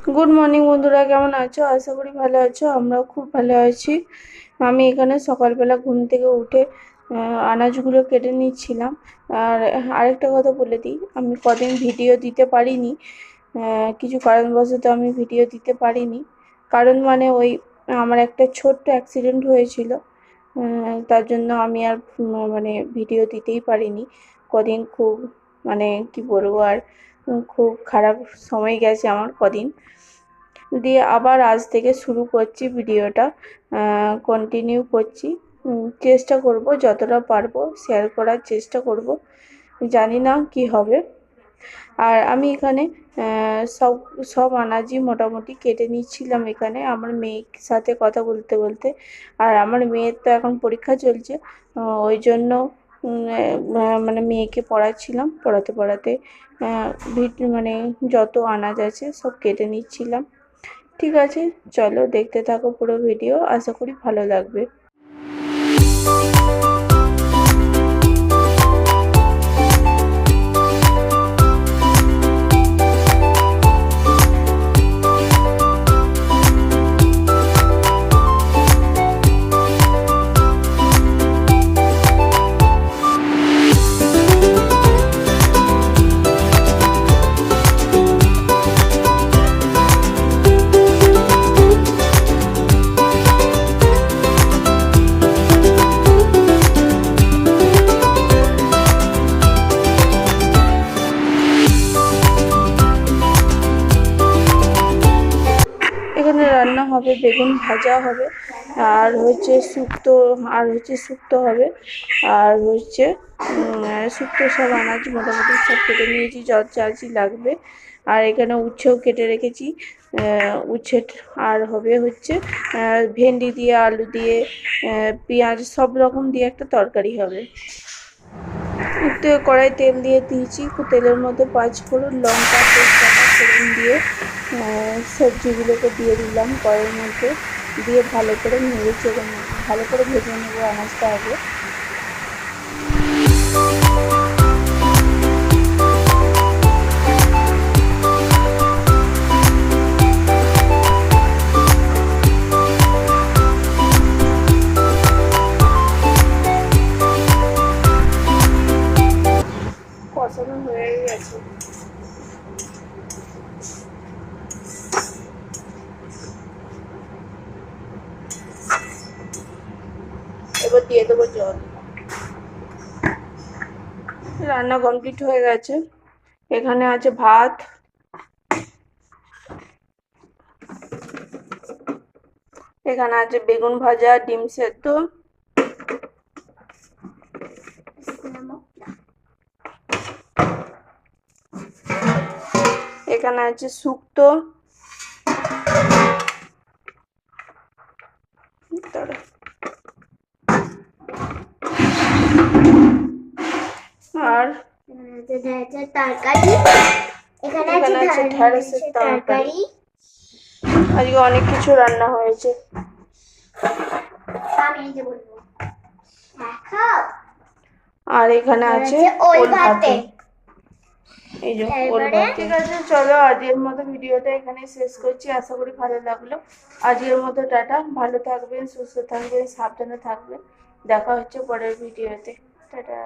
Good morning বন্ধুরা, কেমন আছো? আশা করি ভালো আছো। আমরাও খুব ভালো আছি। আমি এখানে সকালবেলা ঘুম থেকে উঠে আনাজগুলো কেটে নিচ্ছিলাম। আর আরেকটা কথা বলে দিই, আমি কদিন ভিডিও দিতে পারিনি, কিছু কারণবশত আমি ভিডিও দিতে পারিনি। কারণ মানে ওই আমার একটা ছোট্ট অ্যাক্সিডেন্ট হয়েছিল, তার জন্য আমি আর মানে ভিডিও দিতেই পারিনি কদিন। খুব মানে কি বলবো আর, খুব খারাপ সময় গেছে আমার কদিন। দিয়ে আবার আজ থেকে শুরু করছি ভিডিওটা, কন্টিনিউ করছি। চেষ্টা করব যতটা পারবো শেয়ার করার চেষ্টা করব, জানি না কি হবে। আর আমি এখানে সব সব আনাজই মোটামুটি কেটে নিচ্ছিলাম এখানে আমার মেয়ের সাথে কথা বলতে বলতে। আর আমার মেয়ের তো এখন পরীক্ষা চলছে, ওই জন্য মানে মেয়েকে পড়াচ্ছিলাম, পড়াতে পড়াতে মানে যত আনাজ আছে সব কেটে নিচ্ছিলাম। ঠিক আছে, চলো দেখতে থাকো পুরো ভিডিও, আশা করি ভালো লাগবে। এখানে রান্না হবে, বেগুন ভাজা হবে, আর হচ্ছে শুক্তো হবে, আর হচ্ছে শুক্তো সব আনাজ মোটামুটি সব কেটে নিয়েছি, যা যা লাগবে। আর এখানে উচ্ছেও কেটে রেখেছি, উচ্ছে। আর হবে হচ্ছে ভেন্ডি দিয়ে, আলু দিয়ে, পেঁয়াজ, সব রকম দিয়ে একটা তরকারি হবে। কড়াই তেল দিয়ে দিয়েছি, তেলের মধ্যে 5 ফোড়ন, লঙ্কা, তেজপাতা ফোড়ন দিয়ে সবজিগুলোকে দিয়ে দিলাম কড়াইয়ের মধ্যে, দিয়ে ভালো করে নেড়ে চেড়ে নেব, ভালো করে ভেজে নেবো আনাজটা আগে। কষানো হয়ে গেছে, এবার দিয়ে দেবো জল। রান্না কমপ্লিট হয়ে গেছে। এখানে আছে ভাত, এখানে আছে বেগুন ভাজা, ডিম সেদ্ধ, এখানে আছে শুক্তো, আর এখানে আছে ঢেঁড়সের তরকারি। আজকে অনেক কিছু রান্না হয়েছে। আর এখানে আছে ওল ভাতে, এই যে ওল ভাতে। ঠিক আছে, চলো আজকের মতো ভিডিওটা এখানে শেষ করছি। আশা করি ভালো লাগলো। আজকের মতো টাটা, ভালো থাকবেন, সুস্থ থাকবেন, সাবধানে থাকবেন। দেখা হচ্ছে পরের ভিডিওতে। টাটা।